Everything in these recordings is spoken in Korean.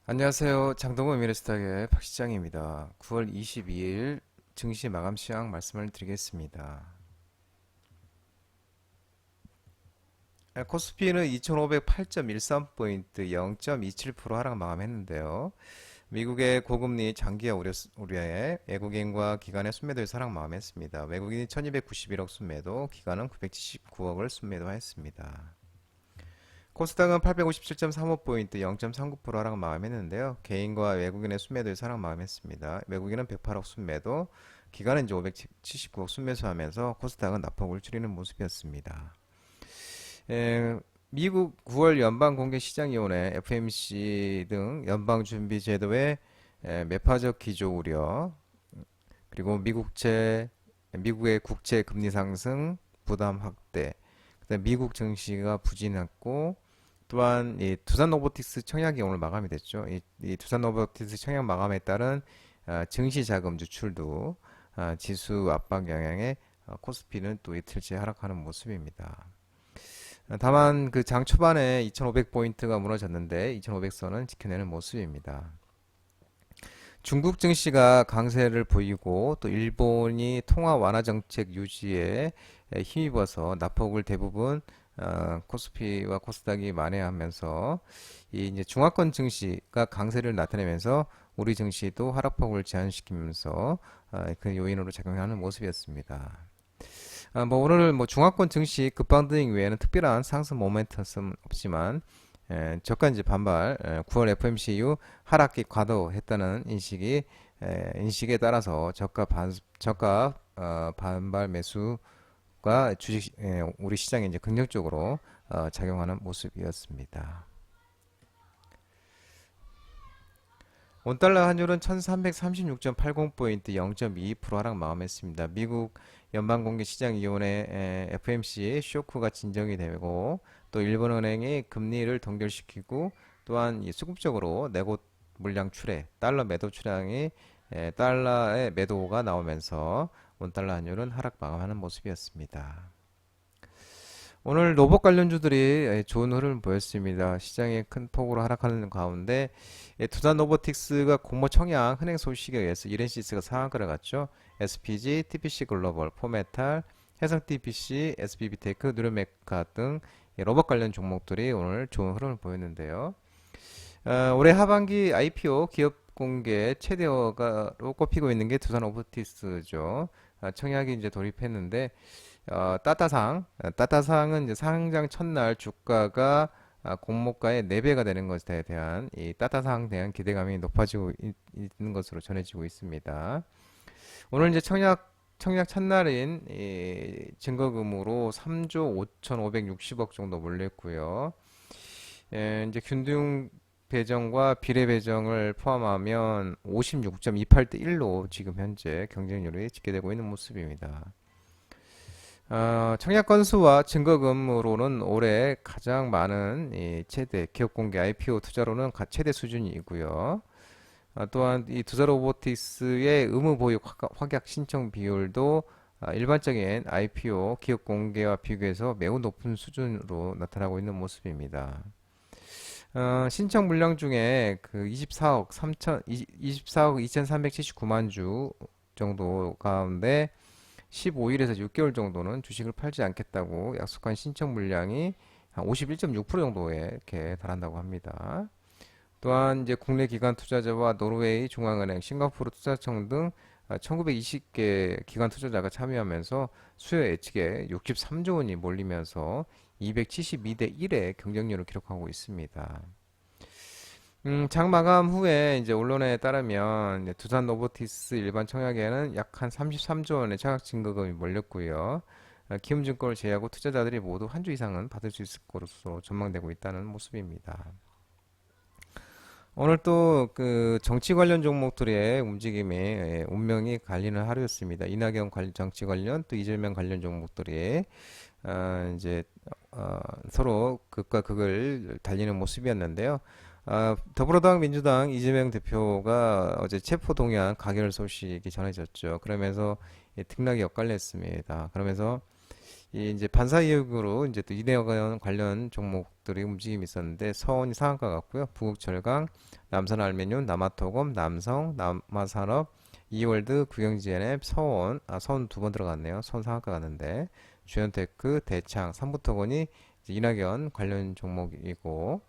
안녕하세요. 장동건 미래스탁의 박시장입니다. 9월 22일 증시 마감 시황 말씀을 드리겠습니다. 코스피는 2508.13포인트 0.27% 하락 마감했는데요. 미국의 고금리 장기 우려에 외국인과 기관의 순매도에서 하락 마감했습니다. 외국인이 1291억 순매도, 기관은 979억을 순매도하였습니다. 코스닥은 857.35포인트 0.39% 하락 마감했는데요. 개인과 외국인의 순매도에서 하락 마감했습니다. 외국인은 108억 순매도, 기관은 이제 579억 순매수하면서 코스닥은 낙폭을 줄이는 모습이었습니다. 미국 9월 연방공개시장위원회 FMC 등 연방준비제도의 매파적 기조 우려, 그리고 미국의 국채 금리 상승, 부담 확대, 그다음 미국 증시가 부진했고, 또한 이 두산 로보틱스 청약이 오늘 마감이 됐죠. 이 두산 로보틱스 청약 마감에 따른 증시 자금 유출도 지수 압박 영향에 코스피는 또 이틀째 하락하는 모습입니다. 다만 그 장 초반에 2,500포인트가 무너졌는데 2,500선은 지켜내는 모습입니다. 중국 증시가 강세를 보이고 또 일본이 통화 완화 정책 유지에 힘입어서 낙폭을 대부분 코스피와 코스닥이 만회하면서 이 이제 중화권 증시가 강세를 나타내면서 우리 증시도 하락폭을 제한시키면서 그 요인으로 작용하는 모습이었습니다. 뭐 오늘 뭐 중화권 증시 급방등 외에는 특별한 상승 모멘텀은 없지만 저가 이제 반발 9월 FMC 이후 하락이 과도했다는 인식에 따라서 저가 반발 매수가 우리 시장에 이제 긍정적으로 작용하는 모습이었습니다. 원달러 환율은 1336.80포인트 0.22% 하락 마감했습니다. 미국 연방공개시장위원회 FMC 쇼크가 진정이 되고 또 일본은행이 금리를 동결시키고 또한 수급적으로 내고 물량 출해, 달러 매도 출량이 달러의 매도가 나오면서 원달러 환율은 하락 마감하는 모습이었습니다. 오늘 로봇 관련주들이 좋은 흐름을 보였습니다. 시장이 큰 폭으로 하락하는 가운데 두산 로보틱스가 공모 청약 흔행 소식에 의해서 이렌시스가 상한가를 갔죠. SPG, TPC 글로벌, 포메탈, 해상 TPC, SBB테크, 누르메카 등 로봇 관련 종목들이 오늘 좋은 흐름을 보였는데요. 올해 하반기 IPO 기업 공개 최대어가로 꼽히고 있는 게 두산 로보틱스죠. 청약이 이제 돌입했는데 따따상은 이제 상장 첫날 주가가 공모가의 4배가 되는 것에 대한 이 따따상 대한 기대감이 높아지고 있는 것으로 전해지고 있습니다. 오늘 이제 청약 첫날인 이 증거금으로 3조 5,560억 정도 몰렸고요. 이제 균등 배정과 비례 배정을 포함하면 56.28대 1로 지금 현재 경쟁률이 집계되고 있는 모습입니다. 청약 건수와 증거금으로는 올해 가장 많은 이 최대 기업 공개 IPO 투자로는 최대 수준이고요. 또한 이 두산 로보틱스의 의무 보유 확약 신청 비율도 일반적인 IPO 기업 공개와 비교해서 매우 높은 수준으로 나타나고 있는 모습입니다. 신청 물량 중에 그 24억 2,379만 주 정도 가운데 15일에서 6개월 정도는 주식을 팔지 않겠다고 약속한 신청 물량이 한 51.6% 정도에 이렇게 달한다고 합니다. 또한 이제 국내 기관 투자자와 노르웨이 중앙은행, 싱가포르 투자청 등 1920개 기관 투자자가 참여하면서 수요 예측에 63조 원이 몰리면서 272대 1의 경쟁률을 기록하고 있습니다. 장 마감 후에 이제 언론에 따르면 이제 두산 로보티스 일반 청약에는 약 한 33조 원의 청약 증거금이 몰렸고요. 키움증권을 제외하고 투자자들이 모두 한 주 이상은 받을 수 있을 것으로 전망되고 있다는 모습입니다. 오늘 또 그 정치 관련 종목들의 움직임이 운명이 갈리는 하루였습니다. 이낙연 정치 관련 또 이재명 관련 종목들이 이제 서로 극과 극을 달리는 모습이었는데요. 더불어당 민주당 이재명 대표가 어제 체포동의안 가결 소식이 전해졌죠. 그러면서 등락이 엇갈렸습니다. 그러면서 이 이제 반사 이익으로 이제 또 이내관 관련 종목들이 움직임이 있었는데 서원이 상한가 같고요. 부국철강, 남선 알루미늄, 남아토금, 남성, 남아산업, 이월드, 구경지엔앱, 서원, 서원 두 번 들어갔네요. 서원 상한가 갔는데 주연테크, 대창, 삼부토건이 이제 이낙연 관련 종목이고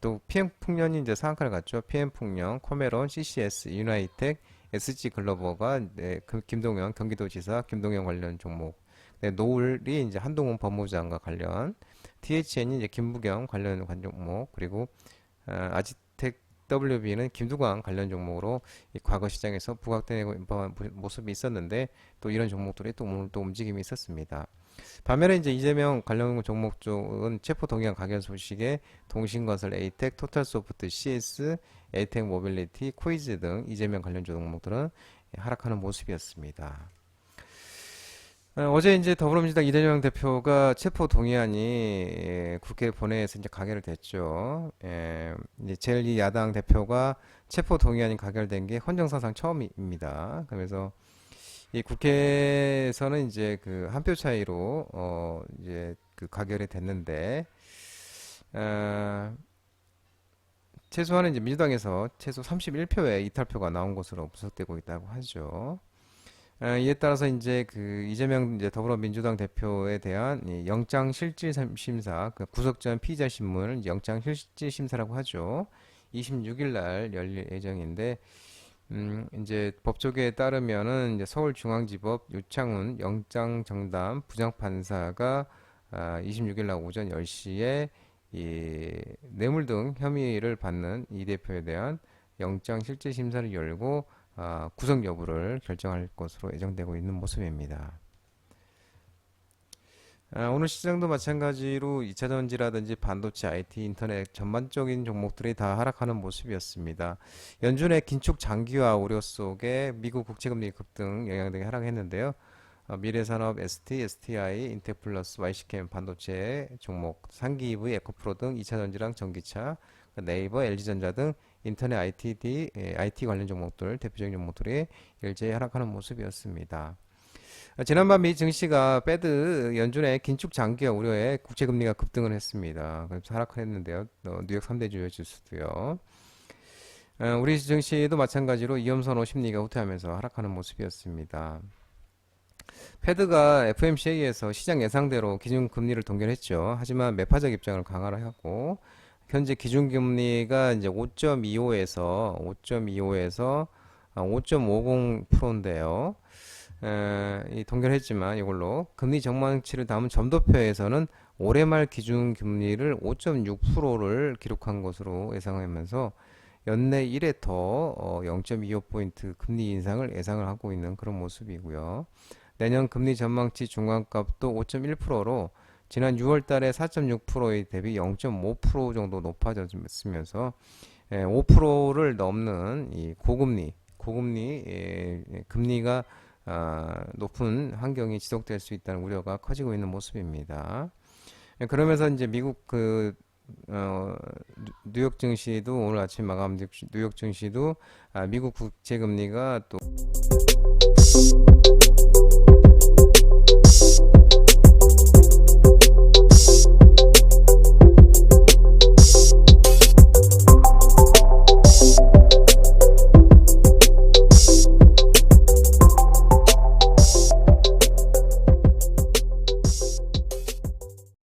또 PM풍련이 이제 상한가를 갔죠. PM풍련, 코메론, CCS, 유나이텍, SG글로벌가 네, 김동연 경기도지사 김동연 관련 종목. 네, 노을이 이제 한동훈 법무장관 관련, THN이 이제 김부겸 관련 종목, 그리고 아지텍 WB는 김두관 관련 종목으로 이 과거 시장에서 부각되는 모습이 있었는데 또 이런 종목들이 또 오늘 또 움직임이 있었습니다. 반면에 이제 이재명 관련 종목 쪽은 체포 동의안 가결 소식에 동신건설, 에이텍, 토탈소프트, CS, 에이텍 모빌리티, 코이즈 등 이재명 관련 종목들은 하락하는 모습이었습니다. 어제 이제 더불어민주당 이재명 대표가 체포 동의안이 국회 본회의에서 이제 가결을 됐죠. 이제 제일 야당 대표가 체포 동의안이 가결된 게 헌정사상 처음입니다. 그래서 이 국회에서는 이제 그 한 표 차이로 이제 그 가결이 됐는데 어, 최소한은 이제 민주당에서 최소 31표의 이탈표가 나온 것으로 분석되고 있다고 하죠. 이에 따라서 이제 그 이재명 이제 더불어민주당 대표에 대한 이 영장실질심사, 그 구속전 피의자 신문을 영장실질심사라고 하죠. 26일 날 열릴 예정인데, 이제 법조계에 따르면은 이제 서울중앙지법 유창훈 영장정담 부장판사가 26일 날 오전 10시에 이 뇌물 등 혐의를 받는 이 대표에 대한 영장실질심사를 열고 구속 여부를 결정할 것으로 예정되고 있는 모습입니다. 오늘 시장도 마찬가지로 2차전지라든지 반도체, IT, 인터넷 전반적인 종목들이 다 하락하는 모습이었습니다. 연준의 긴축 장기화 우려 속에 미국 국채금리 급등 영향 등이 하락했는데요. 미래산업, ST, STI, 인텍플러스, YC캠 반도체 종목, 상기 EV, 에코프로 등 2차전지랑 전기차, 네이버, LG전자 등 인터넷 IT 관련 종목들, 대표적인 종목들이 일제히 하락하는 모습이었습니다. 지난밤 미 증시가 패드 연준의 긴축 장기화 우려에 국채금리가 급등을 했습니다. 그래서 하락을 했는데요. 뉴욕 3대 주요 지수도요. 우리 증시도 마찬가지로 이염선호 심리가 후퇴하면서 하락하는 모습이었습니다. 패드가 FMCA에서 시장 예상대로 기준금리를 동결했죠. 하지만 매파적 입장을 강화를 하고 현재 기준금리가 이제 5.25에서 5.50%인데요. 이 동결했지만 이걸로 금리 전망치를 담은 점도표에서는 올해 말 기준금리를 5.6%를 기록한 것으로 예상하면서 연내 1회 더 0.25포인트 금리 인상을 예상을 하고 있는 그런 모습이고요. 내년 금리 전망치 중간값도 5.1%로 지난 6월 달에 4.6%에 대비 0.5% 정도 높아졌으면서 5%를 넘는 이 고금리 금리가 높은 환경이 지속될 수 있다는 우려가 커지고 있는 모습입니다. 그러면서 이제 미국 뉴욕 증시도 오늘 아침 마감 뉴욕 증시도 미국 국채 금리가 또